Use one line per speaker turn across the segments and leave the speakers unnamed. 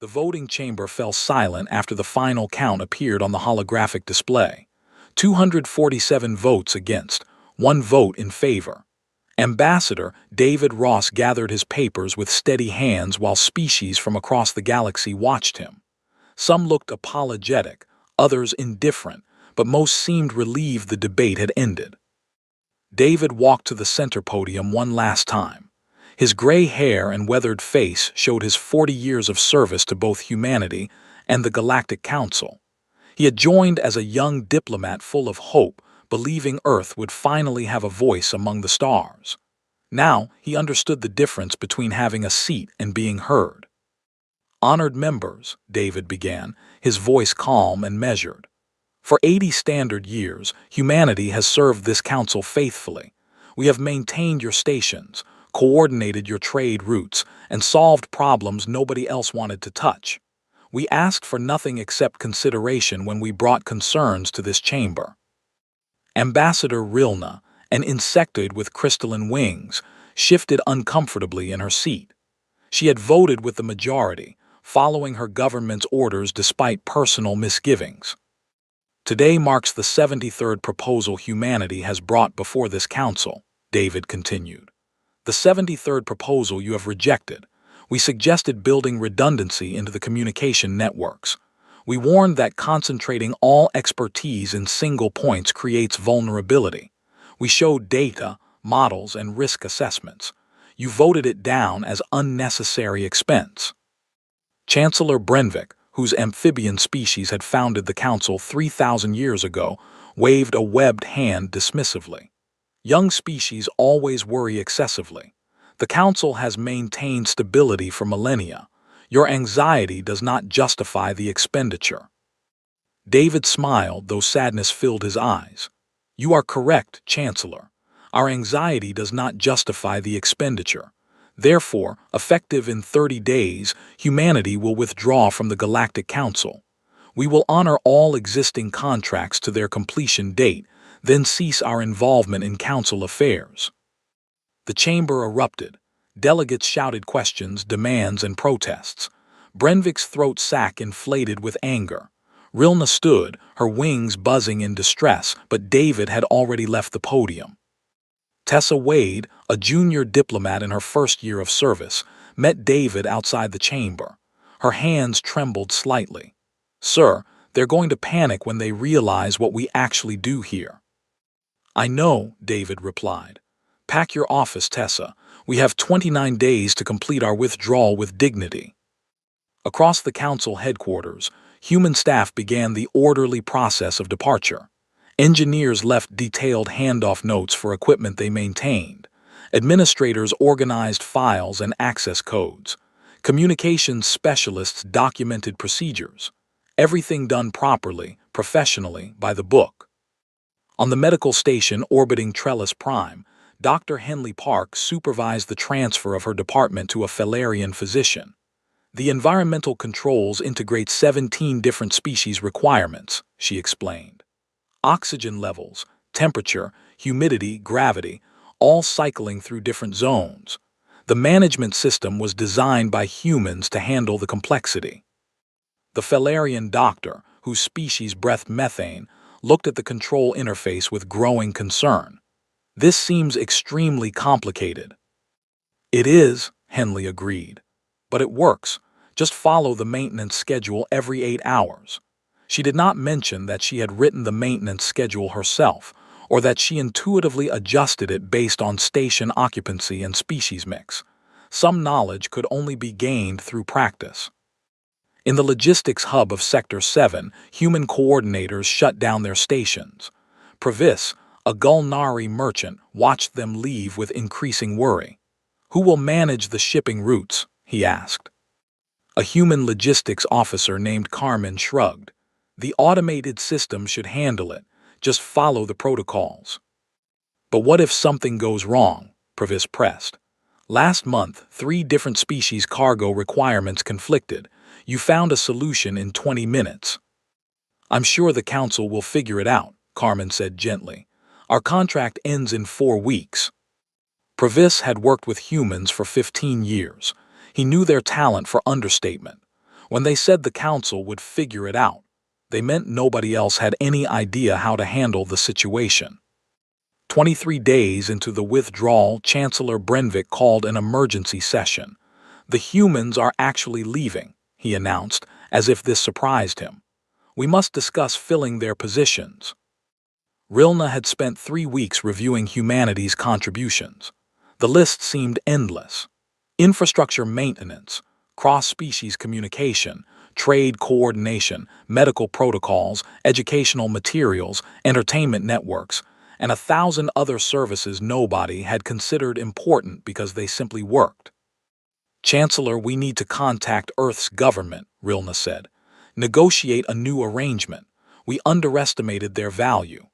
The voting chamber fell silent after the final count appeared on the holographic display. 247 votes against, 1 vote in favor. Ambassador David Ross gathered his papers with steady hands while species from across the galaxy watched him. Some looked apologetic, others indifferent, but most seemed relieved the debate had ended. David walked to the center podium one last time. His gray hair and weathered face showed his 40 years of service to both humanity and the Galactic Council. He had joined as a young diplomat full of hope, believing Earth would finally have a voice among the stars. Now he understood the difference between having a seat and being heard. "Honored members," David began, his voice calm and measured. "For 80 standard years, humanity has served this council faithfully. We have maintained your stations, coordinated your trade routes, and solved problems nobody else wanted to touch. We asked for nothing except consideration when we brought concerns to this chamber." Ambassador Rilna, an insectoid with crystalline wings, shifted uncomfortably in her seat. She had voted with the majority, following her government's orders despite personal misgivings. "Today marks the 73rd proposal humanity has brought before this council," David continued. "The 73rd proposal you have rejected. We suggested building redundancy into the communication networks. We warned that concentrating all expertise in single points creates vulnerability. We showed data, models, and risk assessments. You voted it down as unnecessary expense." Chancellor Brenvik, whose amphibian species had founded the council 3,000 years ago, waved a webbed hand dismissively. "Young species always worry excessively. The council has maintained stability for millennia. Your anxiety does not justify the expenditure." David smiled, though sadness filled his eyes. "You are correct, Chancellor. Our anxiety does not justify the expenditure. Therefore, effective in 30 days, humanity will withdraw from the Galactic Council. We will honor all existing contracts to their completion date, then cease our involvement in council affairs." The chamber erupted. Delegates shouted questions, demands, and protests. Brenvik's throat sac inflated with anger. Rilna stood, her wings buzzing in distress, but David had already left the podium. Tessa Wade, a junior diplomat in her first year of service, met David outside the chamber. Her hands trembled slightly. "Sir, they're going to panic when they realize what we actually do here." "I know," David replied. "Pack your office, Tessa. We have 29 days to complete our withdrawal with dignity." Across the council headquarters, human staff began the orderly process of departure. Engineers left detailed handoff notes for equipment they maintained. Administrators organized files and access codes. Communications specialists documented procedures. Everything done properly, professionally, by the book. On the medical station orbiting Trellis Prime, Dr. Henley Park supervised the transfer of her department to a Felarian physician. "The environmental controls integrate 17 different species requirements," she explained. "Oxygen levels, temperature, humidity, gravity, all cycling through different zones. The management system was designed by humans to handle the complexity." The Felarian doctor, whose species breathed methane, looked at the control interface with growing concern. "This seems extremely complicated." "It is," Henley agreed. "But it works. Just follow the maintenance schedule every 8 hours." She did not mention that she had written the maintenance schedule herself, or that she intuitively adjusted it based on station occupancy and species mix. Some knowledge could only be gained through practice. In the logistics hub of Sector 7, human coordinators shut down their stations. Pravis, a Gulnari merchant, watched them leave with increasing worry. "Who will manage the shipping routes?" he asked. A human logistics officer named Carmen shrugged. "The automated system should handle it. Just follow the protocols." "But what if something goes wrong?" Pravis pressed. "Last month, 3 different species cargo requirements conflicted. You found a solution in 20 minutes." "I'm sure the council will figure it out," Carmen said gently. "Our contract ends in 4 weeks." Pravis had worked with humans for 15 years. He knew their talent for understatement. When they said the council would figure it out, they meant nobody else had any idea how to handle the situation. 23 days into the withdrawal, Chancellor Brenvik called an emergency session. "The humans are actually leaving," he announced, as if this surprised him. "We must discuss filling their positions." Rilna had spent 3 weeks reviewing humanity's contributions. The list seemed endless. Infrastructure maintenance, cross-species communication, trade coordination, medical protocols, educational materials, entertainment networks, and 1,000 other services nobody had considered important because they simply worked. "Chancellor, we need to contact Earth's government," Rilna said. "Negotiate a new arrangement. We underestimated their value."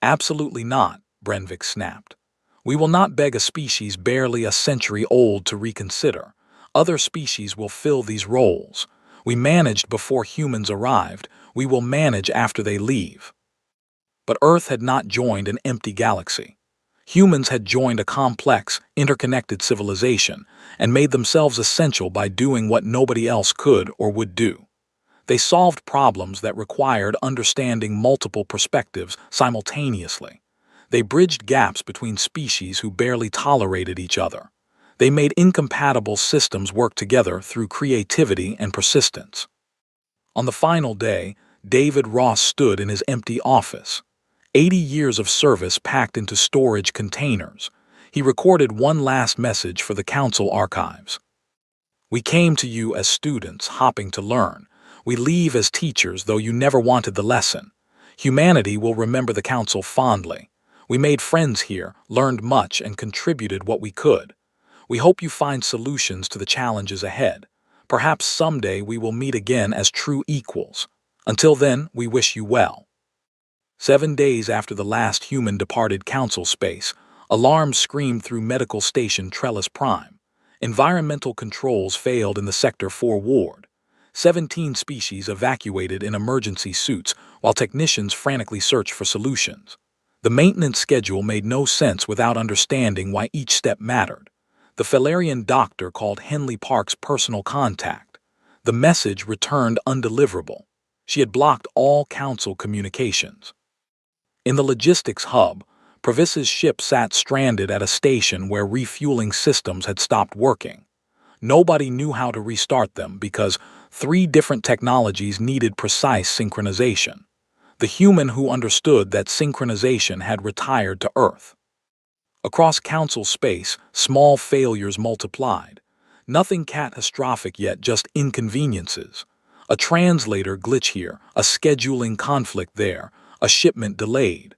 "Absolutely not," Brenvik snapped. "We will not beg a species barely a century old to reconsider. Other species will fill these roles. We managed before humans arrived. We will manage after they leave." But Earth had not joined an empty galaxy. Humans had joined a complex, interconnected civilization and made themselves essential by doing what nobody else could or would do. They solved problems that required understanding multiple perspectives simultaneously. They bridged gaps between species who barely tolerated each other. They made incompatible systems work together through creativity and persistence. On the final day, David Ross stood in his empty office. 80 years of service packed into storage containers. He recorded one last message for the council archives. "We came to you as students, hopping to learn. We leave as teachers, though you never wanted the lesson. Humanity will remember the council fondly. We made friends here, learned much, and contributed what we could. We hope you find solutions to the challenges ahead. Perhaps someday we will meet again as true equals. Until then, we wish you well." 7 days after the last human departed council space, alarms screamed through Medical Station Trellis Prime. Environmental controls failed in the Sector 4 ward. 17 species evacuated in emergency suits while technicians frantically searched for solutions. The maintenance schedule made no sense without understanding why each step mattered. The Felarian doctor called Henley Park's personal contact. The message returned undeliverable. She had blocked all council communications. In the logistics hub, Provis's ship sat stranded at a station where refueling systems had stopped working. Nobody knew how to restart them because 3 different technologies needed precise synchronization. The human who understood that synchronization had retired to Earth. Across council space, small failures multiplied. Nothing catastrophic yet, just inconveniences. A translator glitch here, a scheduling conflict there, a shipment delayed.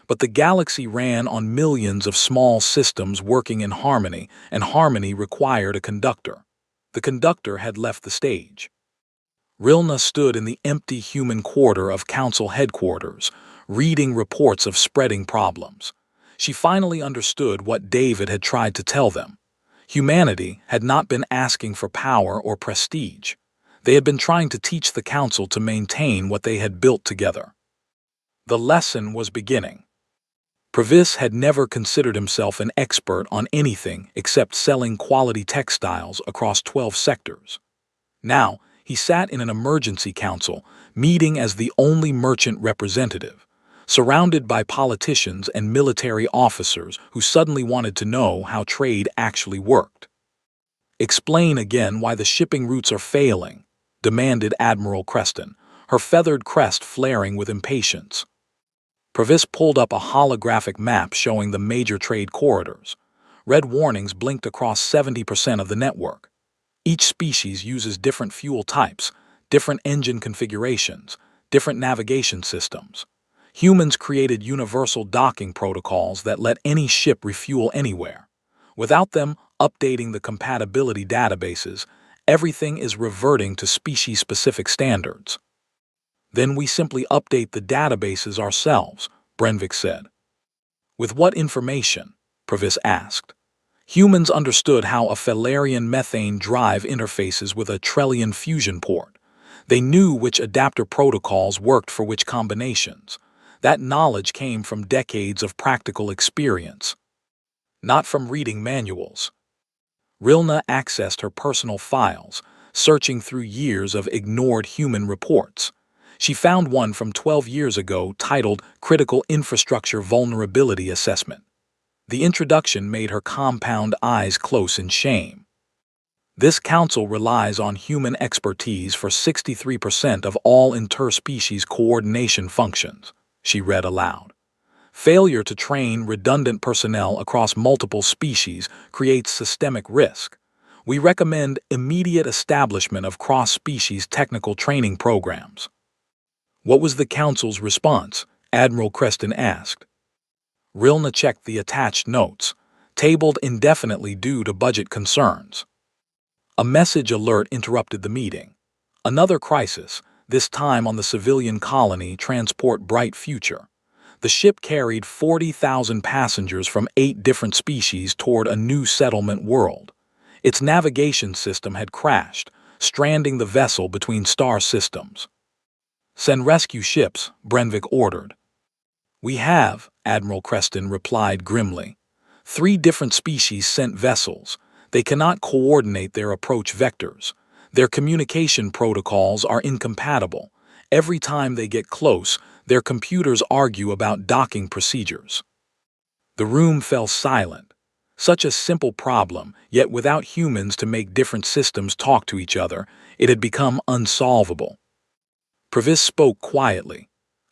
But the galaxy ran on millions of small systems working in harmony, and harmony required a conductor. The conductor had left the stage. Rilna stood in the empty human quarter of council headquarters, reading reports of spreading problems. She finally understood what David had tried to tell them. Humanity had not been asking for power or prestige. They had been trying to teach the council to maintain what they had built together. The lesson was beginning. Provis had never considered himself an expert on anything except selling quality textiles across 12 sectors. Now, he sat in an emergency council, meeting as the only merchant representative, surrounded by politicians and military officers who suddenly wanted to know how trade actually worked. "Explain again why the shipping routes are failing," demanded Admiral Creston, her feathered crest flaring with impatience. Provis pulled up a holographic map showing the major trade corridors. Red warnings blinked across 70% of the network. Each species uses different fuel types, different engine configurations, different navigation systems. Humans created universal docking protocols that let any ship refuel anywhere. Without them updating the compatibility databases, everything is reverting to species-specific standards. "Then we simply update the databases ourselves," Brenvik said. "With what information?" Provis asked. Humans understood how a Felarian methane drive interfaces with a Trellian fusion port. They knew which adapter protocols worked for which combinations. That knowledge came from decades of practical experience, not from reading manuals. Rilna accessed her personal files, searching through years of ignored human reports. She found one from 12 years ago titled Critical Infrastructure Vulnerability Assessment. The introduction made her compound eyes close in shame. This council relies on human expertise for 63% of all interspecies coordination functions, she read aloud. Failure to train redundant personnel across multiple species creates systemic risk. We recommend immediate establishment of cross-species technical training programs. What was the council's response? Admiral Creston asked. Rilna checked the attached notes, tabled indefinitely due to budget concerns. A message alert interrupted the meeting. Another crisis, this time on the civilian colony Transport Bright Future. The ship carried 40,000 passengers from 8 different species toward a new settlement world. Its navigation system had crashed, stranding the vessel between star systems. Send rescue ships, Brenvik ordered. We have, Admiral Creston replied grimly. 3 different species sent vessels. They cannot coordinate their approach vectors. Their communication protocols are incompatible. Every time they get close, their computers argue about docking procedures. The room fell silent. Such a simple problem, yet without humans to make different systems talk to each other, it had become unsolvable. Previs spoke quietly.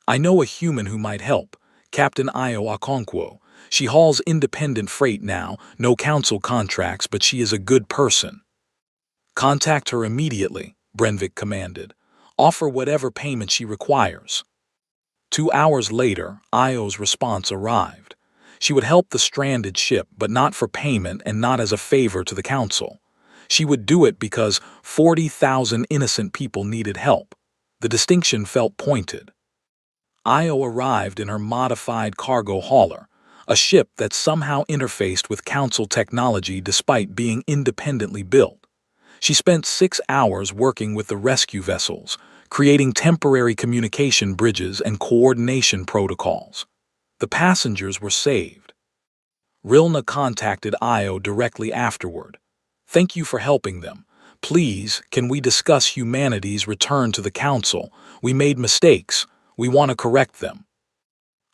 I know a human who might help, Captain Io Okonkwo. She hauls independent freight now, no council contracts, but she is a good person. Contact her immediately, Brenvik commanded. Offer whatever payment she requires. 2 hours later, Io's response arrived. She would help the stranded ship, but not for payment and not as a favor to the council. She would do it because 40,000 innocent people needed help. The distinction felt pointed. Io arrived in her modified cargo hauler, a ship that somehow interfaced with council technology despite being independently built. She spent 6 hours working with the rescue vessels, creating temporary communication bridges and coordination protocols. The passengers were saved. Rilna contacted Io directly afterward. Thank you for helping them. Please, can we discuss humanity's return to the council? We made mistakes. We want to correct them.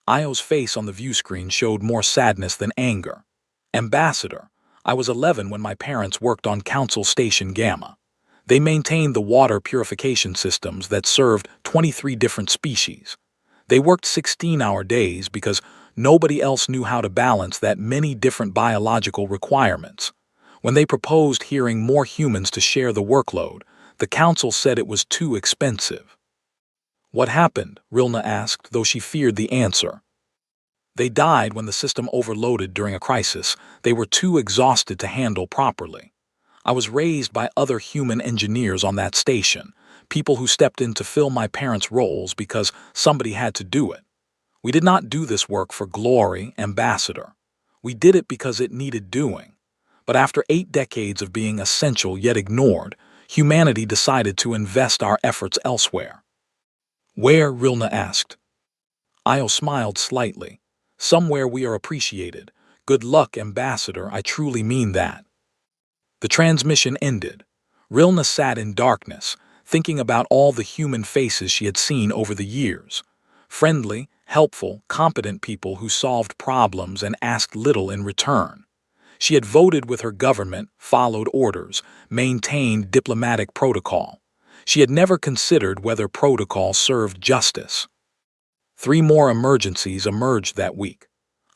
Io's face on the view screen showed more sadness than anger. Ambassador, I was 11 when my parents worked on Council Station Gamma. They maintained the water purification systems that served 23 different species. They worked 16-hour days because nobody else knew how to balance that many different biological requirements. When they proposed hiring more humans to share the workload, the council said it was too expensive. What happened? Rilna asked, though she feared the answer. They died when the system overloaded during a crisis. They were too exhausted to handle properly. I was raised by other human engineers on that station, people who stepped in to fill my parents' roles because somebody had to do it. We did not do this work for glory, Ambassador. We did it because it needed doing. But after 8 decades of being essential yet ignored, humanity decided to invest our efforts elsewhere. Where? Rilna asked. Io smiled slightly. Somewhere we are appreciated. Good luck, Ambassador, I truly mean that. The transmission ended. Rilna sat in darkness, thinking about all the human faces she had seen over the years. Friendly, helpful, competent people who solved problems and asked little in return. She had voted with her government, followed orders, maintained diplomatic protocol. She had never considered whether protocol served justice. 3 more emergencies emerged that week.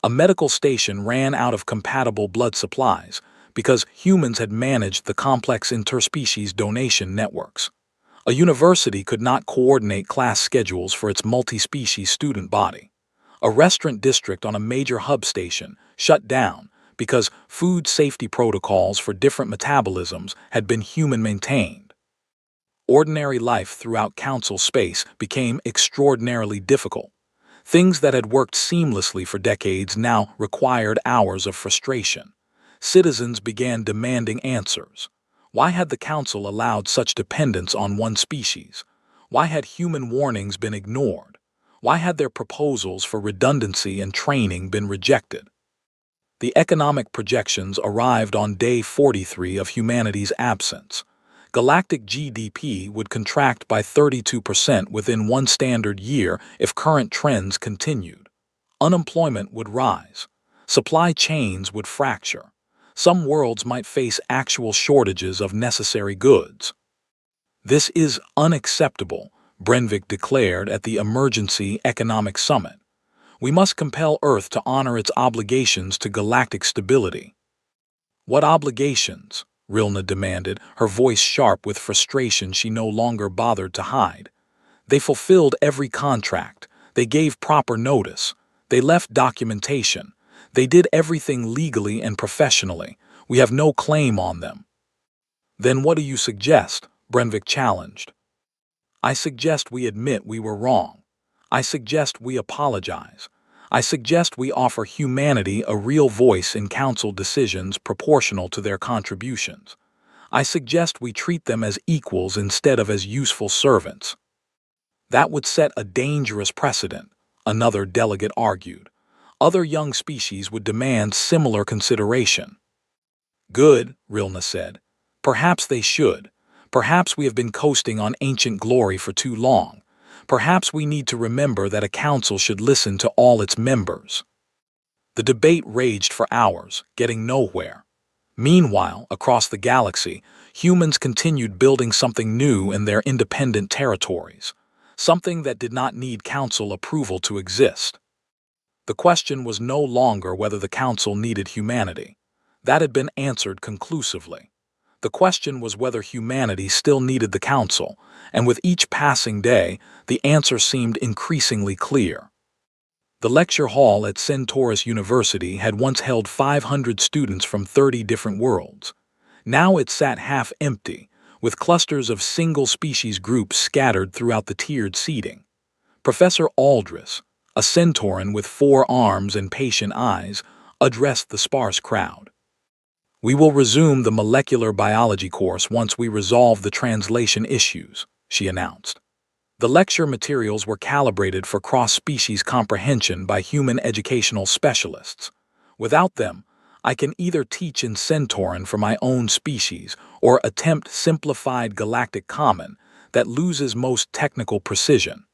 A medical station ran out of compatible blood supplies because humans had managed the complex interspecies donation networks. A university could not coordinate class schedules for its multi-species student body. A restaurant district on a major hub station shut down because food safety protocols for different metabolisms had been human-maintained. Ordinary life throughout council space became extraordinarily difficult. Things that had worked seamlessly for decades now required hours of frustration. Citizens began demanding answers. Why had the council allowed such dependence on one species? Why had human warnings been ignored? Why had their proposals for redundancy and training been rejected? The economic projections arrived on day 43 of humanity's absence. Galactic GDP would contract by 32% within one standard year if current trends continued. Unemployment would rise. Supply chains would fracture. Some worlds might face actual shortages of necessary goods. This is unacceptable, Brenvik declared at the Emergency Economic Summit. We must compel Earth to honor its obligations to galactic stability. What obligations? Rilna demanded, her voice sharp with frustration she no longer bothered to hide. They fulfilled every contract. They gave proper notice. They left documentation. They did everything legally and professionally. We have no claim on them. Then what do you suggest? Brenvik challenged. I suggest we admit we were wrong. I suggest we apologize. I suggest we offer humanity a real voice in council decisions proportional to their contributions. I suggest we treat them as equals instead of as useful servants. That would set a dangerous precedent, another delegate argued. Other young species would demand similar consideration. Good, Rilna said. Perhaps they should. Perhaps we have been coasting on ancient glory for too long. Perhaps we need to remember that a council should listen to all its members. The debate raged for hours, getting nowhere. Meanwhile, across the galaxy, humans continued building something new in their independent territories, something that did not need council approval to exist. The question was no longer whether the council needed humanity. That had been answered conclusively. The question was whether humanity still needed the council, and with each passing day, the answer seemed increasingly clear. The lecture hall at Centaurus University had once held 500 students from 30 different worlds. Now it sat half empty, with clusters of single-species groups scattered throughout the tiered seating. Professor Aldris, a centauran with 4 arms and patient eyes, addressed the sparse crowd. We will resume the molecular biology course once we resolve the translation issues, she announced. The lecture materials were calibrated for cross-species comprehension by human educational specialists. Without them, I can either teach in Centauran for my own species or attempt simplified galactic common that loses most technical precision.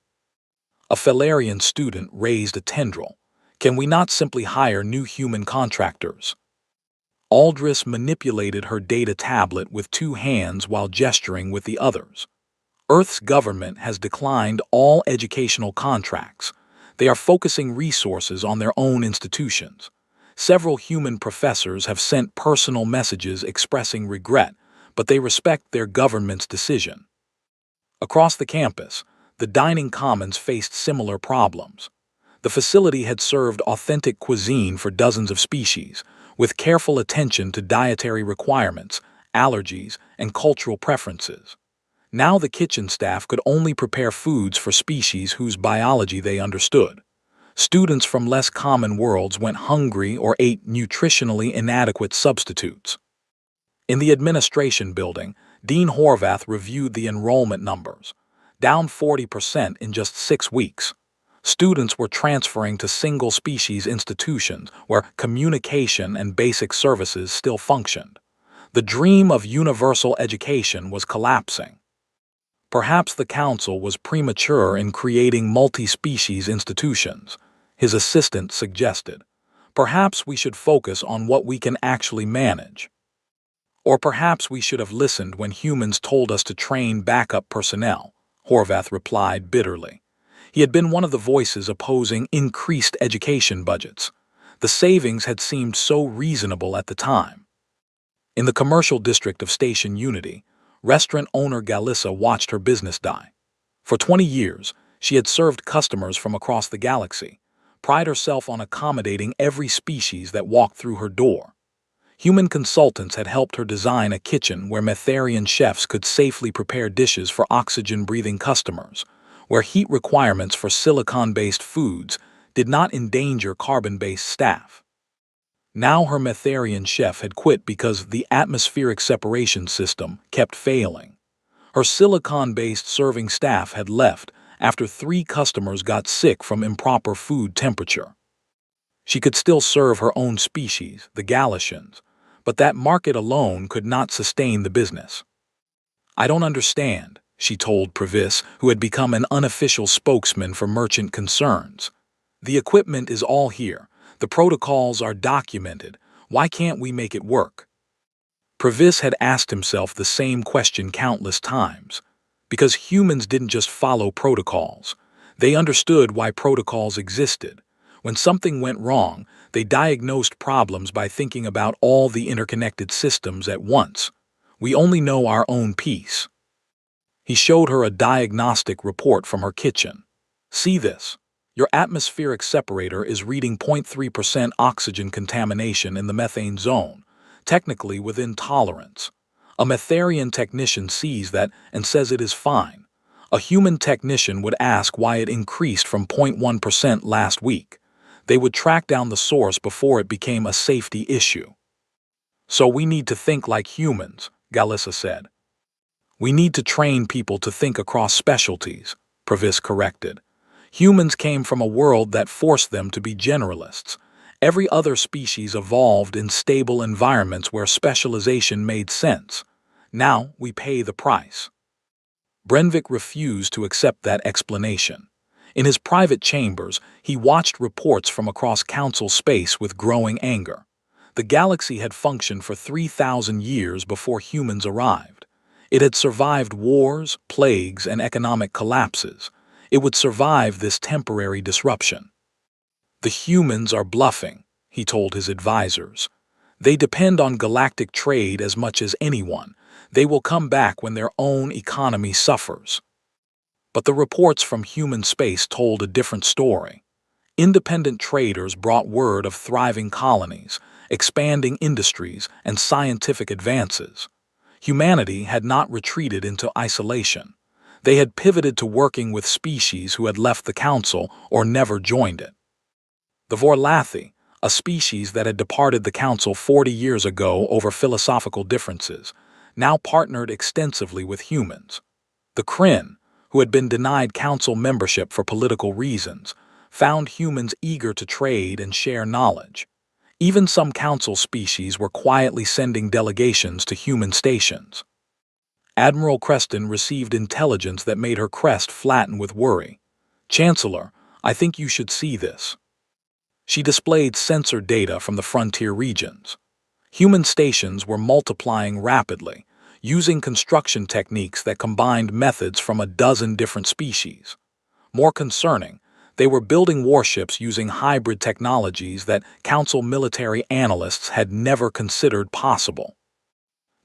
A Felarian student raised a tendril. Can we not simply hire new human contractors? Aldris manipulated her data tablet with 2 hands while gesturing with the others. Earth's government has declined all educational contracts. They are focusing resources on their own institutions. Several human professors have sent personal messages expressing regret, but they respect their government's decision. Across the campus, the dining commons faced similar problems. The facility had served authentic cuisine for dozens of species, with careful attention to dietary requirements, allergies, and cultural preferences. Now the kitchen staff could only prepare foods for species whose biology they understood. Students from less common worlds went hungry or ate nutritionally inadequate substitutes. In the administration building, Dean Horvath reviewed the enrollment numbers, down 40% in just 6 weeks. Students were transferring to single-species institutions where communication and basic services still functioned. The dream of universal education was collapsing. Perhaps the council was premature in creating multi-species institutions, his assistant suggested. Perhaps we should focus on what we can actually manage. Or perhaps we should have listened when humans told us to train backup personnel, Horvath replied bitterly. He had been one of the voices opposing increased education budgets. The savings had seemed so reasonable at the time. In the commercial district of Station Unity, restaurant owner Galissa watched her business die. For 20 years, she had served customers from across the galaxy, pride herself on accommodating every species that walked through her door. Human consultants had helped her design a kitchen where Metharian chefs could safely prepare dishes for oxygen-breathing customers, where heat requirements for silicon-based foods did not endanger carbon-based staff. Now her Metharian chef had quit because the atmospheric separation system kept failing. Her silicon-based serving staff had left after 3 customers got sick from improper food temperature. She could still serve her own species, the Galicians, but that market alone could not sustain the business. I don't understand, she told Previs, who had become an unofficial spokesman for merchant concerns. The equipment is all here. The protocols are documented. Why can't we make it work? Previs had asked himself the same question countless times. Because humans didn't just follow protocols. They understood why protocols existed. When something went wrong, they diagnosed problems by thinking about all the interconnected systems at once. We only know our own piece. He showed her a diagnostic report from her kitchen. See this. Your atmospheric separator is reading 0.3% oxygen contamination in the methane zone, technically within tolerance. A Metherian technician sees that and says it is fine. A human technician would ask why it increased from 0.1% last week. They would track down the source before it became a safety issue. So we need to think like humans, Galissa said. We need to train people to think across specialties, Previs corrected. Humans came from a world that forced them to be generalists. Every other species evolved in stable environments where specialization made sense. Now we pay the price. Brenvik refused to accept that explanation. In his private chambers, he watched reports from across council space with growing anger. The galaxy had functioned for 3,000 years before humans arrived. It had survived wars, plagues, and economic collapses. It would survive this temporary disruption. The humans are bluffing, he told his advisors. They depend on galactic trade as much as anyone. They will come back when their own economy suffers. But the reports from human space told a different story. Independent traders brought word of thriving colonies, expanding industries, and scientific advances. Humanity had not retreated into isolation. They had pivoted to working with species who had left the Council or never joined it. The Vorlathi, a species that had departed the Council 40 years ago over philosophical differences, now partnered extensively with humans. The Kryn, who had been denied Council membership for political reasons, found humans eager to trade and share knowledge. Even some Council species were quietly sending delegations to human stations. Admiral Creston received intelligence that made her crest flatten with worry. Chancellor, I think you should see this. She displayed sensor data from the frontier regions. Human stations were multiplying rapidly, using construction techniques that combined methods from a dozen different species. More concerning, they were building warships using hybrid technologies that Council military analysts had never considered possible.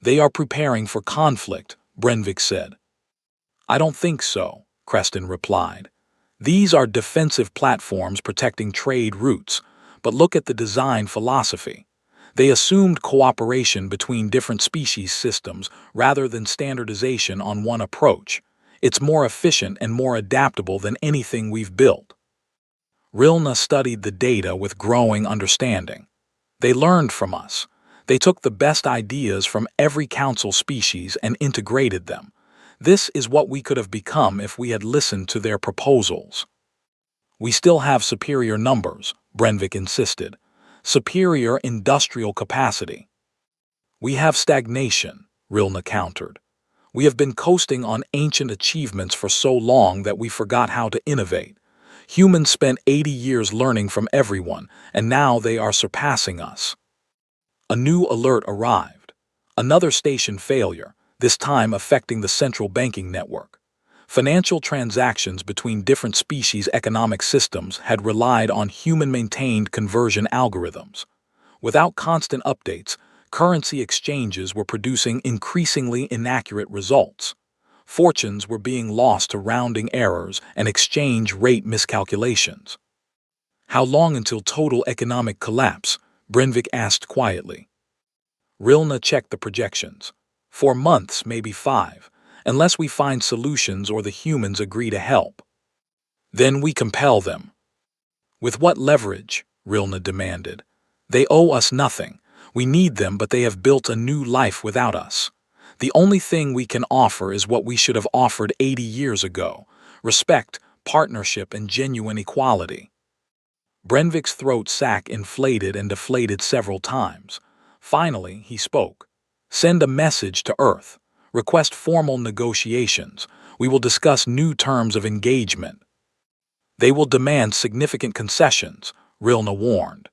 They are preparing for conflict, Brenvik said. I don't think so, Creston replied. These are defensive platforms protecting trade routes, but look at the design philosophy. They assumed cooperation between different species systems rather than standardization on one approach. It's more efficient and more adaptable than anything we've built. Rilna studied the data with growing understanding. They learned from us. They took the best ideas from every Council species and integrated them. This is what we could have become if we had listened to their proposals. We still have superior numbers, Brenvik insisted. Superior industrial capacity. We have stagnation, Rilna countered. We have been coasting on ancient achievements for so long that we forgot how to innovate. Humans spent 80 years learning from everyone, and now they are surpassing us. A new alert arrived. Another station failure, this time affecting the central banking network. Financial transactions between different species' economic systems had relied on human-maintained conversion algorithms. Without constant updates, currency exchanges were producing increasingly inaccurate results. Fortunes were being lost to rounding errors and exchange rate miscalculations. How long until total economic collapse? Brenvik asked quietly. Rilna checked the projections. 4 months, maybe 5, unless we find solutions or the humans agree to help. Then we compel them. With what leverage? Rilna demanded. They owe us nothing. We need them, but they have built a new life without us. The only thing we can offer is what we should have offered 80 years ago: respect, partnership, and genuine equality. Brenvik's throat sac inflated and deflated several times. Finally, he spoke. Send a message to Earth. Request formal negotiations. We will discuss new terms of engagement. They will demand significant concessions, Rilna warned.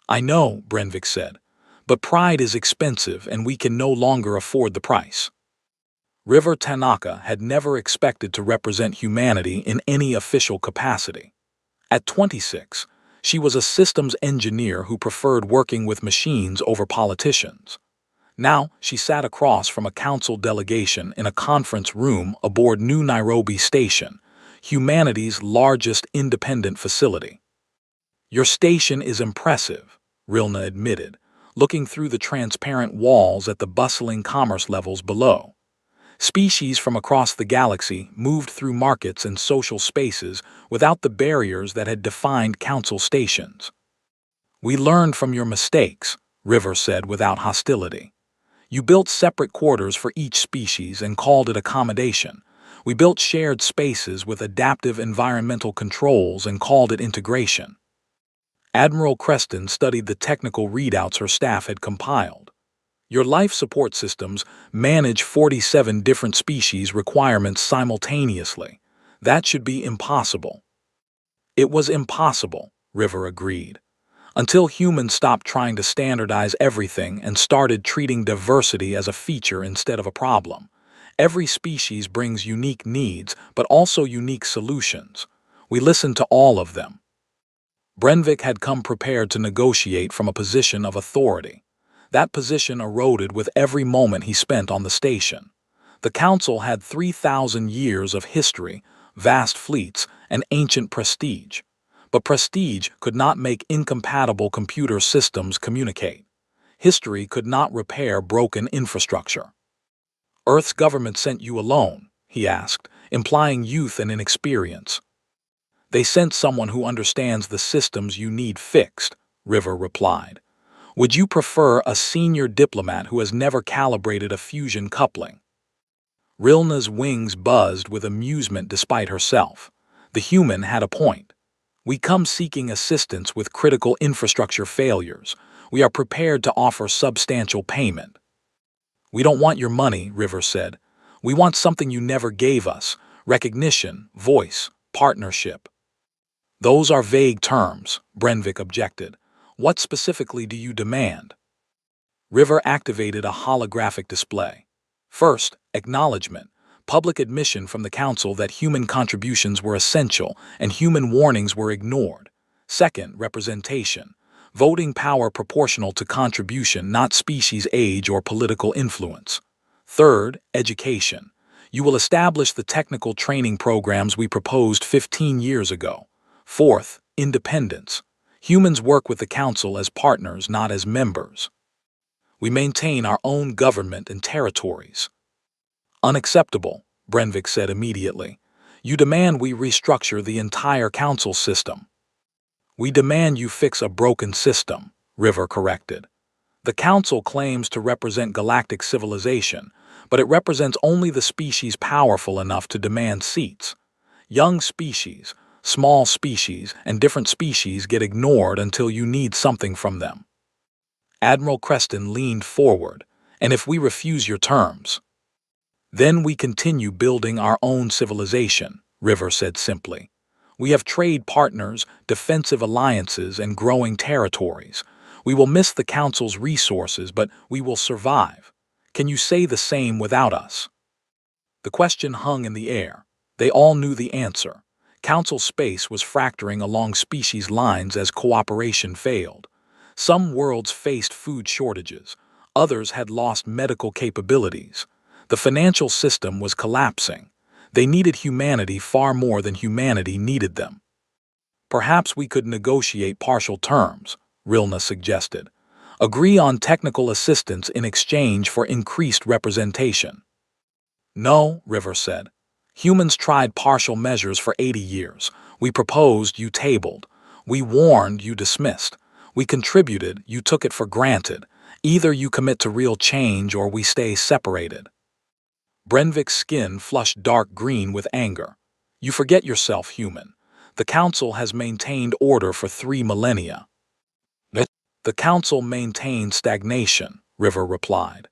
I know, Brenvik said, but pride is expensive and we can no longer afford the price. River Tanaka had never expected to represent humanity in any official capacity. At 26, she was a systems engineer who preferred working with machines over politicians. Now, she sat across from a council delegation in a conference room aboard New Nairobi Station, humanity's largest independent facility. Your station is impressive, Rilna admitted, looking through the transparent walls at the bustling commerce levels below. Species from across the galaxy moved through markets and social spaces without the barriers that had defined council stations. We learned from your mistakes, River said without hostility. You built separate quarters for each species and called it accommodation. We built shared spaces with adaptive environmental controls and called it integration. Admiral Creston studied the technical readouts her staff had compiled. Your life support systems manage 47 different species requirements simultaneously. That should be impossible. It was impossible, River agreed, until humans stopped trying to standardize everything and started treating diversity as a feature instead of a problem. Every species brings unique needs, but also unique solutions. We listened to all of them. Brenvik had come prepared to negotiate from a position of authority. That position eroded with every moment he spent on the station. The council had 3,000 years of history, vast fleets, and ancient prestige. But prestige could not make incompatible computer systems communicate. History could not repair broken infrastructure. Earth's government sent you alone, he asked, implying youth and inexperience. They sent someone who understands the systems you need fixed, River replied. Would you prefer a senior diplomat who has never calibrated a fusion coupling? Rilna's wings buzzed with amusement despite herself. The human had a point. We come seeking assistance with critical infrastructure failures. We are prepared to offer substantial payment. We don't want your money, River said. We want something you never gave us: recognition, voice, partnership. Those are vague terms, Brenvik objected. What specifically do you demand? River activated a holographic display. First, acknowledgement, public admission from the council that human contributions were essential and human warnings were ignored. Second, representation, voting power proportional to contribution, not species age or political influence. Third, education. You will establish the technical training programs we proposed 15 years ago. Fourth, independence. Humans work with the council as partners, not as members. We maintain our own government and territories. Unacceptable, Brenvik said immediately. You demand we restructure the entire council system. We demand you fix a broken system, River corrected. The council claims to represent galactic civilization, but it represents only the species powerful enough to demand seats. Young species, small species, and different species get ignored until you need something from them. Admiral Creston leaned forward. And if we refuse your terms? Then we continue building our own civilization, River said simply. We have trade partners, defensive alliances, and growing territories. We will miss the council's resources, but we will survive. Can you say the same without us? The question hung in the air. They all knew the answer. Council space was fracturing along species lines as cooperation failed. Some worlds faced food shortages. Others had lost medical capabilities. The financial system was collapsing. They needed humanity far more than humanity needed them. Perhaps we could negotiate partial terms, Rilna suggested. Agree on technical assistance in exchange for increased representation. No, River said. Humans tried partial measures for 80 years. We proposed, you tabled. We warned, you dismissed. We contributed, you took it for granted. Either you commit to real change or we stay separated. Brenvik's skin flushed dark green with anger. You forget yourself, human. The council has maintained order for 3 millennia. The council maintained stagnation, River replied.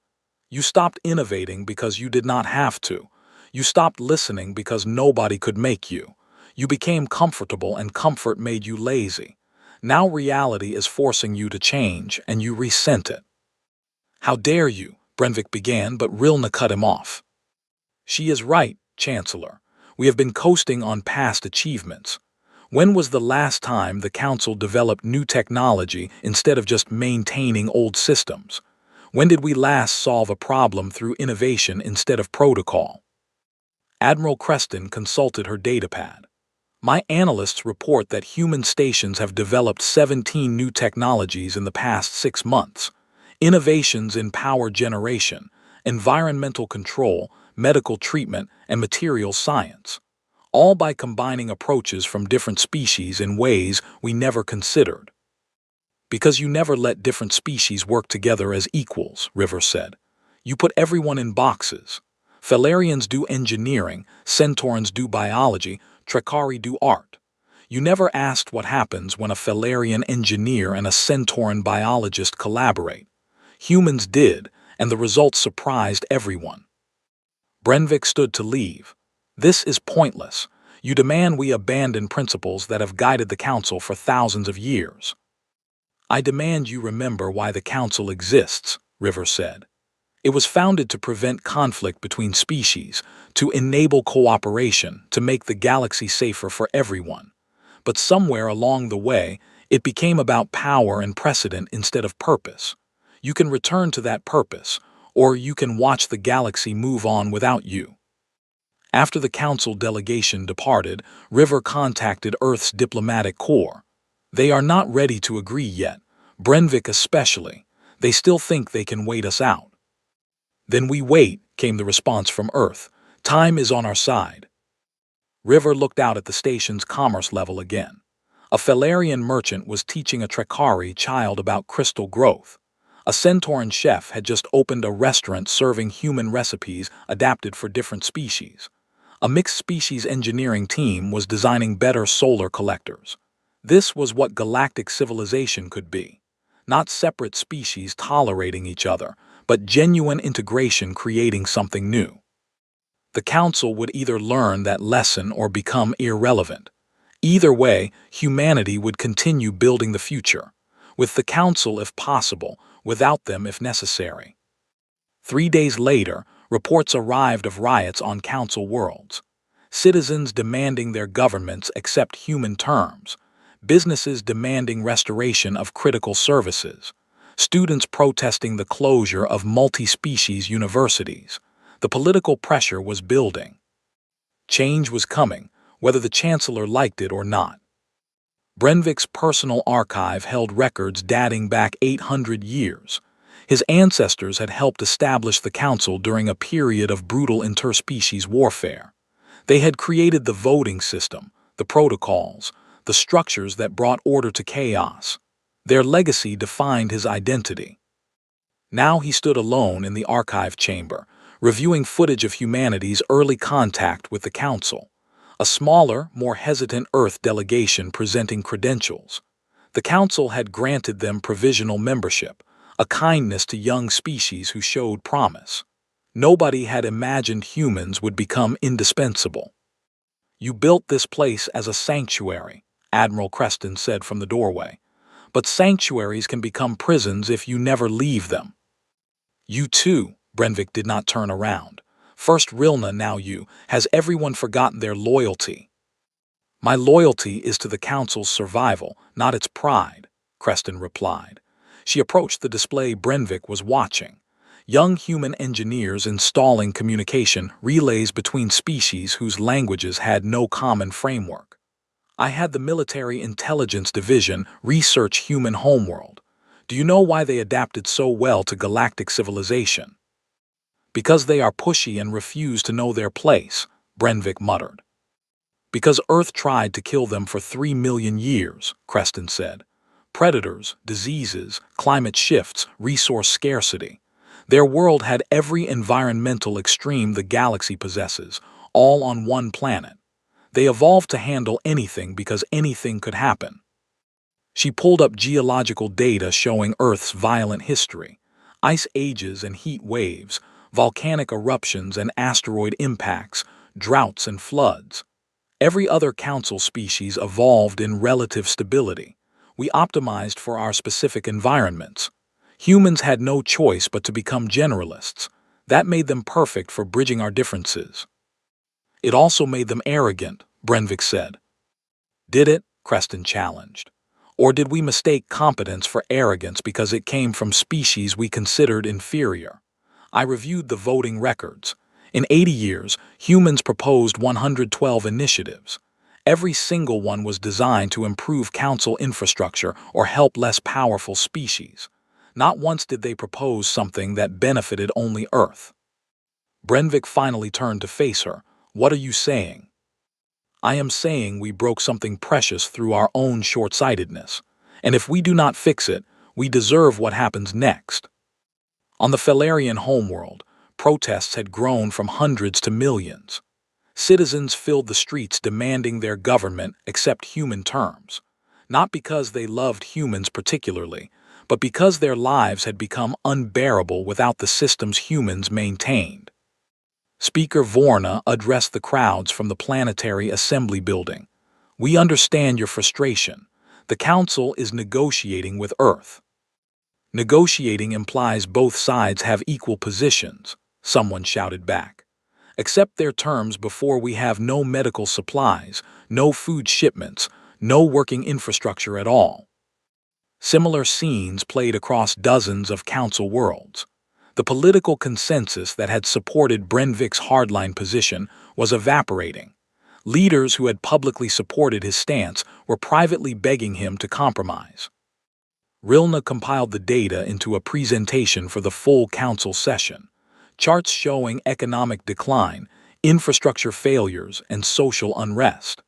You stopped innovating because you did not have to. You stopped listening because nobody could make you. You became comfortable and comfort made you lazy. Now reality is forcing you to change and you resent it. How dare you? Brenvik began, but Rilna cut him off. She is right, Chancellor. We have been coasting on past achievements. When was the last time the Council developed new technology instead of just maintaining old systems? When did we last solve a problem through innovation instead of protocol? Admiral Creston consulted her datapad. My analysts report that human stations have developed 17 new technologies in the past 6 months. Innovations in power generation, environmental control, medical treatment, and materials science, all by combining approaches from different species in ways we never considered. Because you never let different species work together as equals, River said. You put everyone in boxes. Felarians do engineering, Centaurans do biology, Trekari do art. You never asked what happens when a Felarian engineer and a Centauran biologist collaborate. Humans did, and the results surprised everyone. Brenvik stood to leave. This is pointless. You demand we abandon principles that have guided the Council for thousands of years. I demand you remember why the Council exists, River said. It was founded to prevent conflict between species, to enable cooperation, to make the galaxy safer for everyone. But somewhere along the way, it became about power and precedent instead of purpose. You can return to that purpose, or you can watch the galaxy move on without you. After the Council delegation departed, River contacted Earth's diplomatic corps. They are not ready to agree yet, Brenvik especially. They still think they can wait us out. Then we wait, came the response from Earth. Time is on our side. River looked out at the station's commerce level again. A Felarian merchant was teaching a Trekari child about crystal growth. A Centauran chef had just opened a restaurant serving human recipes adapted for different species. A mixed-species engineering team was designing better solar collectors. This was what galactic civilization could be. Not separate species tolerating each other, but genuine integration creating something new. The Council would either learn that lesson or become irrelevant. Either way, humanity would continue building the future, with the Council if possible, without them if necessary. 3 days later, reports arrived of riots on Council worlds. Citizens demanding their governments accept human terms. Businesses demanding restoration of critical services. Students protesting the closure of multi-species universities. The political pressure was building. Change was coming, whether the Chancellor liked it or not. Brenvik's personal archive held records dating back 800 years. His ancestors had helped establish the Council during a period of brutal interspecies warfare. They had created the voting system, the protocols, the structures that brought order to chaos. Their legacy defined his identity. Now he stood alone in the archive chamber, reviewing footage of humanity's early contact with the Council. A smaller, more hesitant Earth delegation presenting credentials. The Council had granted them provisional membership, a kindness to young species who showed promise. Nobody had imagined humans would become indispensable. You built this place as a sanctuary, Admiral Creston said from the doorway. But sanctuaries can become prisons if you never leave them. You too, Brenvik did not turn around. First Rilna, now you. Has everyone forgotten their loyalty? My loyalty is to the Council's survival, not its pride, Creston replied. She approached the display Brenvik was watching. Young human engineers installing communication relays between species whose languages had no common framework. I had the Military Intelligence Division research human homeworld. Do you know why they adapted so well to galactic civilization? Because they are pushy and refuse to know their place, Brenvik muttered. Because Earth tried to kill them for 3 million years, Creston said. Predators, diseases, climate shifts, resource scarcity. Their world had every environmental extreme the galaxy possesses, all on one planet. They evolved to handle anything because anything could happen. She pulled up geological data showing Earth's violent history. Ice ages and heat waves, volcanic eruptions and asteroid impacts, droughts and floods. Every other council species evolved in relative stability. We optimized for our specific environments. Humans had no choice but to become generalists. That made them perfect for bridging our differences. It also made them arrogant, Brenvik said. Did it? Creston challenged. Or did we mistake competence for arrogance because it came from species we considered inferior? I reviewed the voting records. In 80 years, humans proposed 112 initiatives. Every single one was designed to improve council infrastructure or help less powerful species. Not once did they propose something that benefited only Earth. Brenvik finally turned to face her. What are you saying? I am saying we broke something precious through our own short-sightedness. And if we do not fix it, we deserve what happens next. On the Felarian homeworld, protests had grown from hundreds to millions. Citizens filled the streets demanding their government accept human terms, not because they loved humans particularly, but because their lives had become unbearable without the systems humans maintained. Speaker Vorna addressed the crowds from the Planetary Assembly building. We understand your frustration. The Council is negotiating with Earth. Negotiating implies both sides have equal positions, someone shouted back. Accept their terms before we have no medical supplies, no food shipments, no working infrastructure at all. Similar scenes played across dozens of council worlds. The political consensus that had supported Brenvik's hardline position was evaporating. Leaders who had publicly supported his stance were privately begging him to compromise. Rilna compiled the data into a presentation for the full council session. Charts showing economic decline, infrastructure failures, and social unrest.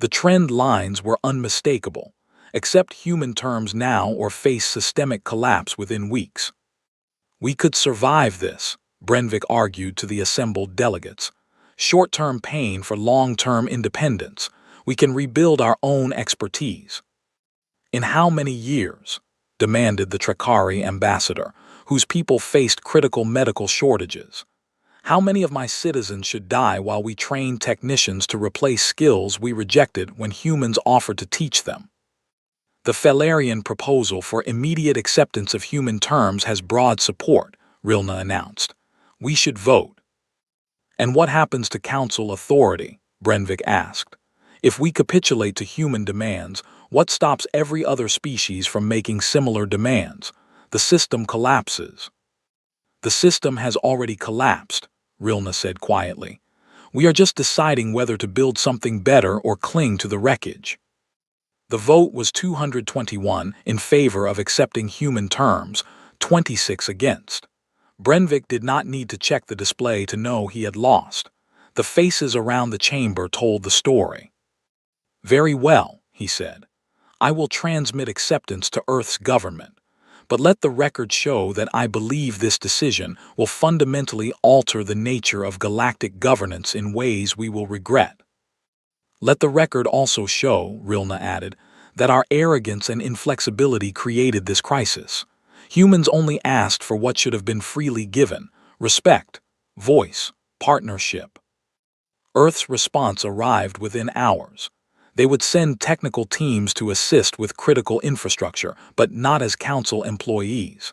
The trend lines were unmistakable. Accept human terms now or face systemic collapse within weeks. We could survive this, Brenvik argued to the assembled delegates. Short-term pain for long-term independence. We can rebuild our own expertise. In how many years? Demanded the Trakari ambassador, whose people faced critical medical shortages. How many of my citizens should die while we train technicians to replace skills we rejected when humans offered to teach them? The Felarian proposal for immediate acceptance of human terms has broad support, Rilna announced. We should vote. And what happens to council authority? Brenvik asked. If we capitulate to human demands, what stops every other species from making similar demands? The system collapses. The system has already collapsed, Rilna said quietly. We are just deciding whether to build something better or cling to the wreckage. The vote was 221 in favor of accepting human terms, 26 against. Brenvik did not need to check the display to know he had lost. The faces around the chamber told the story. Very well, he said. I will transmit acceptance to Earth's government. But let the record show that I believe this decision will fundamentally alter the nature of galactic governance in ways we will regret. Let the record also show, Rilna added, that our arrogance and inflexibility created this crisis. Humans only asked for what should have been freely given: respect, voice, partnership. Earth's response arrived within hours. They would send technical teams to assist with critical infrastructure, but not as council employees.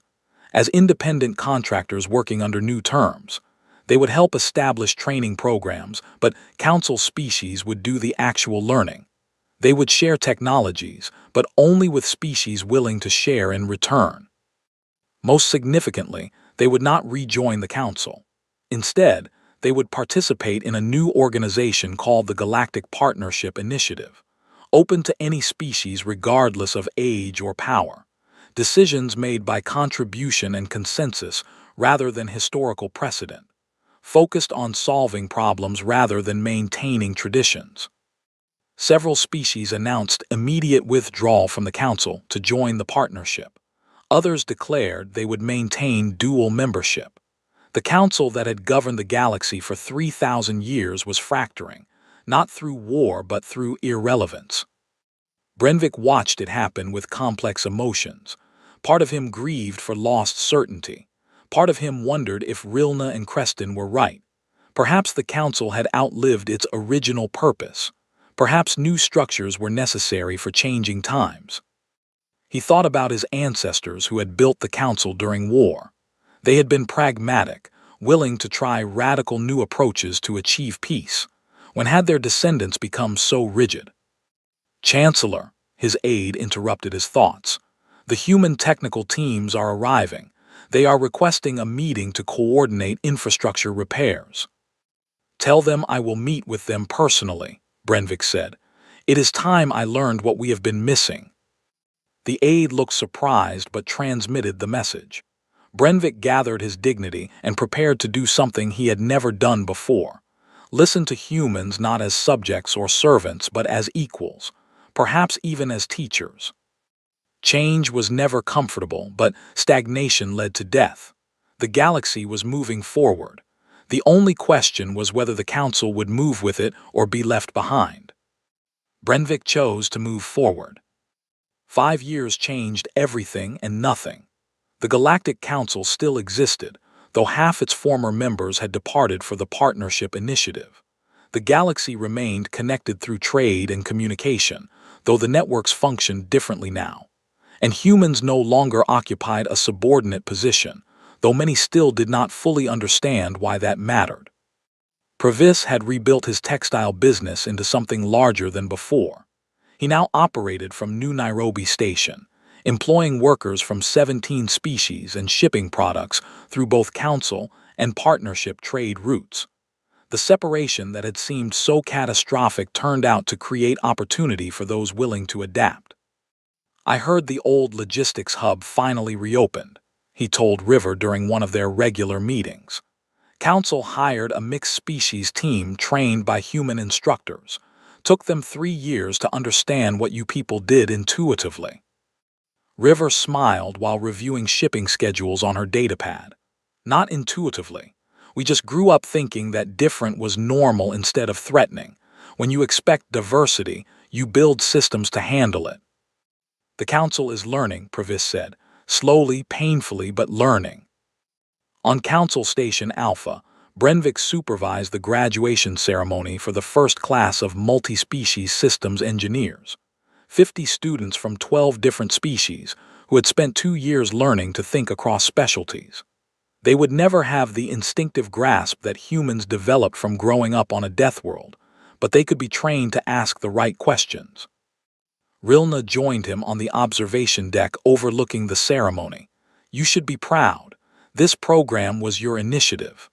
As independent contractors working under new terms. They would help establish training programs, but council species would do the actual learning. They would share technologies, but only with species willing to share in return. Most significantly, they would not rejoin the council. Instead, they would participate in a new organization called the Galactic Partnership Initiative, open to any species regardless of age or power. Decisions made by contribution and consensus rather than historical precedent. Focused on solving problems rather than maintaining traditions. Several species announced immediate withdrawal from the council to join the partnership. Others declared they would maintain dual membership. The council that had governed the galaxy for 3,000 years was fracturing, not through war but through irrelevance. Brenvik watched it happen with complex emotions. Part of him grieved for lost certainty. Part of him wondered if Rilna and Creston were right. Perhaps the council had outlived its original purpose. Perhaps new structures were necessary for changing times. He thought about his ancestors who had built the council during war. They had been pragmatic, willing to try radical new approaches to achieve peace. When had their descendants become so rigid? Chancellor, his aide interrupted his thoughts. The human technical teams are arriving. They are requesting a meeting to coordinate infrastructure repairs. Tell them I will meet with them personally, Brenvik said. It is time I learned what we have been missing. The aide looked surprised but transmitted the message. Brenvik gathered his dignity and prepared to do something he had never done before. Listen to humans not as subjects or servants but as equals, perhaps even as teachers. Change was never comfortable, but stagnation led to death. The galaxy was moving forward. The only question was whether the council would move with it or be left behind. Brenvik chose to move forward. 5 years changed everything and nothing. The Galactic Council still existed, though half its former members had departed for the Partnership Initiative. The galaxy remained connected through trade and communication, though the networks functioned differently now. And humans no longer occupied a subordinate position, though many still did not fully understand why that mattered. Previs had rebuilt his textile business into something larger than before. He now operated from New Nairobi Station, employing workers from 17 species and shipping products through both council and partnership trade routes. The separation that had seemed so catastrophic turned out to create opportunity for those willing to adapt. I heard the old logistics hub finally reopened, he told River during one of their regular meetings. Council hired a mixed-species team trained by human instructors. Took them 3 years to understand what you people did intuitively. River smiled while reviewing shipping schedules on her datapad. Not intuitively. We just grew up thinking that different was normal instead of threatening. When you expect diversity, you build systems to handle it. The council is learning, Previs said. Slowly, painfully, but learning. On Council Station Alpha, Brenvik supervised the graduation ceremony for the first class of multi-species systems engineers. 50 students from 12 different species who had spent 2 years learning to think across specialties. They would never have the instinctive grasp that humans developed from growing up on a death world, but they could be trained to ask the right questions. Rilna joined him on the observation deck overlooking the ceremony. You should be proud. This program was your initiative.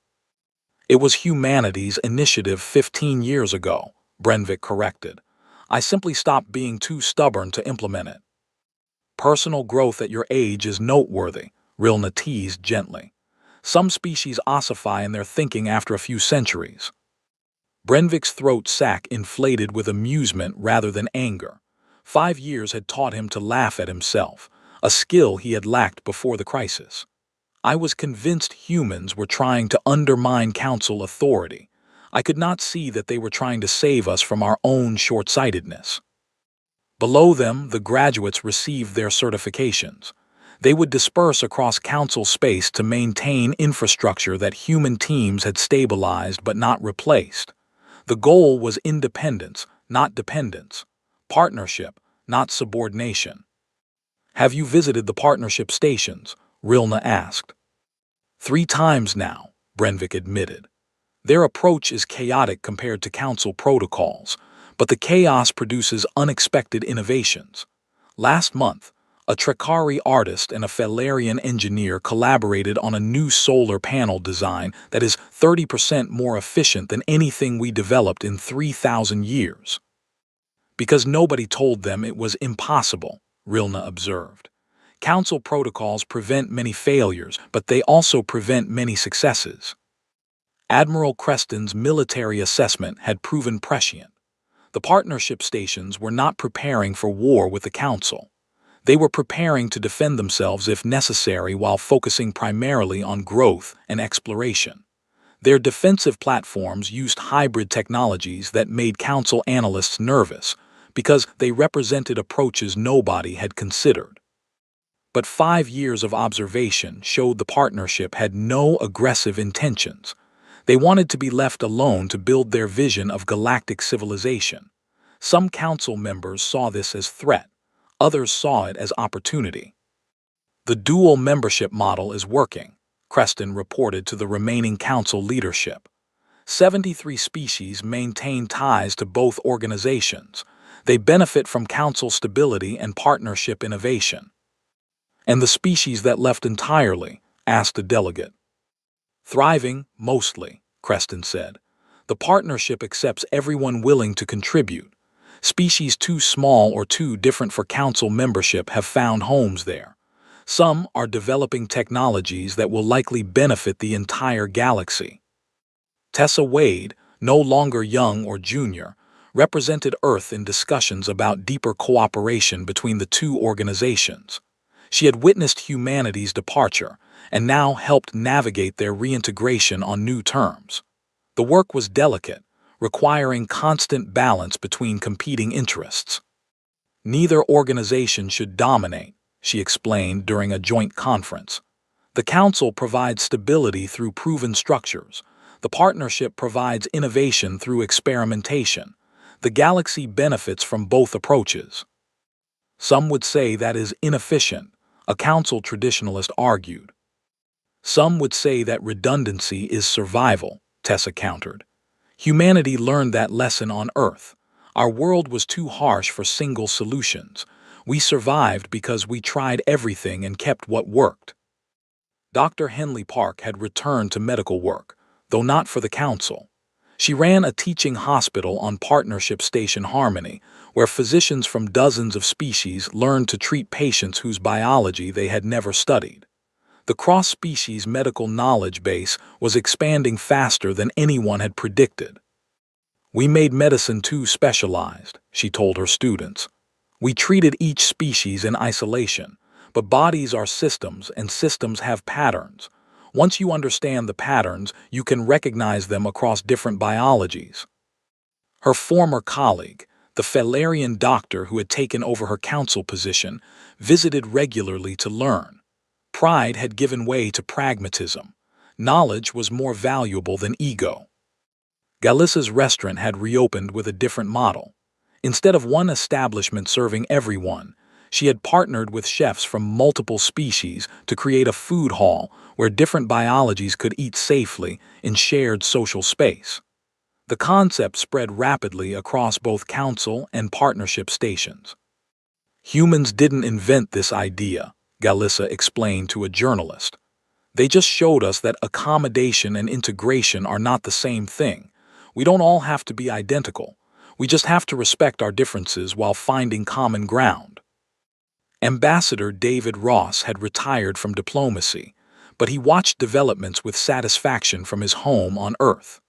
It was humanity's initiative 15 years ago, Brenvik corrected. I simply stopped being too stubborn to implement it. Personal growth at your age is noteworthy, Rilna teased gently. Some species ossify in their thinking after a few centuries. Brenvik's throat sac inflated with amusement rather than anger. 5 years had taught him to laugh at himself, a skill he had lacked before the crisis. I was convinced humans were trying to undermine council authority. I could not see that they were trying to save us from our own short-sightedness. Below them, the graduates received their certifications. They would disperse across council space to maintain infrastructure that human teams had stabilized but not replaced. The goal was independence, not dependence. Partnership, not subordination. Have you visited the partnership stations? Rilna asked. 3 times now, Brenvik admitted. Their approach is chaotic compared to council protocols, but the chaos produces unexpected innovations. Last month, a Trekari artist and a Felarian engineer collaborated on a new solar panel design that is 30% more efficient than anything we developed in 3,000 years. Because nobody told them it was impossible, Rilna observed. Council protocols prevent many failures, but they also prevent many successes. Admiral Creston's military assessment had proven prescient. The partnership stations were not preparing for war with the Council. They were preparing to defend themselves if necessary while focusing primarily on growth and exploration. Their defensive platforms used hybrid technologies that made Council analysts nervous because they represented approaches nobody had considered. But 5 years of observation showed the partnership had no aggressive intentions. They wanted to be left alone to build their vision of galactic civilization. Some council members saw this as threat, others saw it as opportunity. The dual membership model is working, Creston reported to the remaining council leadership. 73 species maintain ties to both organizations. They benefit from council stability and partnership innovation. And the species that left entirely, asked a delegate. Thriving, mostly, Creston said. The partnership accepts everyone willing to contribute. Species too small or too different for council membership have found homes there. Some are developing technologies that will likely benefit the entire galaxy. Tessa Wade, no longer young or junior, represented Earth in discussions about deeper cooperation between the two organizations. She had witnessed humanity's departure and now helped navigate their reintegration on new terms. The work was delicate, requiring constant balance between competing interests. Neither organization should dominate, she explained during a joint conference. The Council provides stability through proven structures. The partnership provides innovation through experimentation. The galaxy benefits from both approaches. Some would say that is inefficient, a council traditionalist argued. Some would say that redundancy is survival, Tessa countered. Humanity learned that lesson on Earth. Our world was too harsh for single solutions. We survived because we tried everything and kept what worked. Dr. Henley Park had returned to medical work, though not for the council. She ran a teaching hospital on Partnership Station Harmony, where physicians from dozens of species learned to treat patients whose biology they had never studied. The cross-species medical knowledge base was expanding faster than anyone had predicted. We made medicine too specialized, she told her students. We treated each species in isolation, but bodies are systems and systems have patterns. Once you understand the patterns, you can recognize them across different biologies. Her former colleague, the Felarian doctor who had taken over her council position, visited regularly to learn. Pride had given way to pragmatism. Knowledge was more valuable than ego. Galissa's restaurant had reopened with a different model. Instead of one establishment serving everyone, she had partnered with chefs from multiple species to create a food hall where different biologies could eat safely in shared social space. The concept spread rapidly across both council and partnership stations. Humans didn't invent this idea, Galissa explained to a journalist. They just showed us that accommodation and integration are not the same thing. We don't all have to be identical. We just have to respect our differences while finding common ground. Ambassador David Ross had retired from diplomacy, but he watched developments with satisfaction from his home on Earth.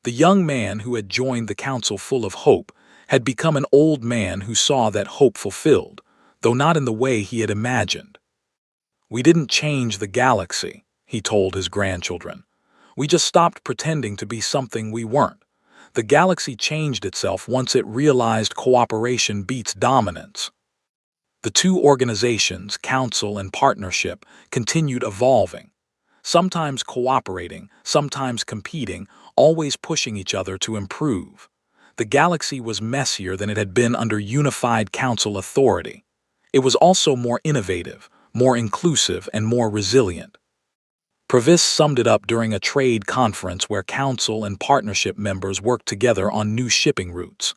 The young man who had joined the council full of hope had become an old man who saw that hope fulfilled, though not in the way he had imagined. We didn't change the galaxy, he told his grandchildren. We just stopped pretending to be something we weren't. The galaxy changed itself once it realized cooperation beats dominance. The two organizations, council and partnership, continued evolving, sometimes cooperating, sometimes competing, always pushing each other to improve. The galaxy was messier than it had been under unified council authority. It was also more innovative, more inclusive, and more resilient. Previs summed it up during a trade conference where council and partnership members worked together on new shipping routes.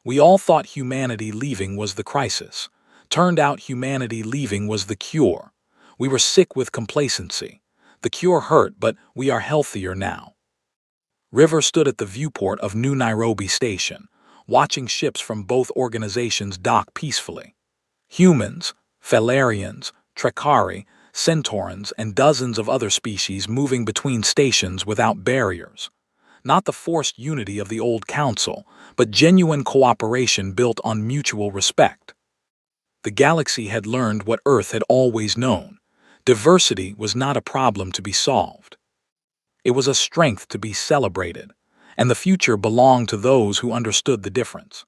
We all thought humanity leaving was the crisis. Turned out humanity leaving was the cure. We were sick with complacency. The cure hurt, but we are healthier now. River stood at the viewport of New Nairobi Station, watching ships from both organizations dock peacefully. Humans, Felarians, Trekari, Centaurans, and dozens of other species moving between stations without barriers. Not the forced unity of the old council, but genuine cooperation built on mutual respect. The galaxy had learned what Earth had always known. Diversity was not a problem to be solved. It was a strength to be celebrated, and the future belonged to those who understood the difference.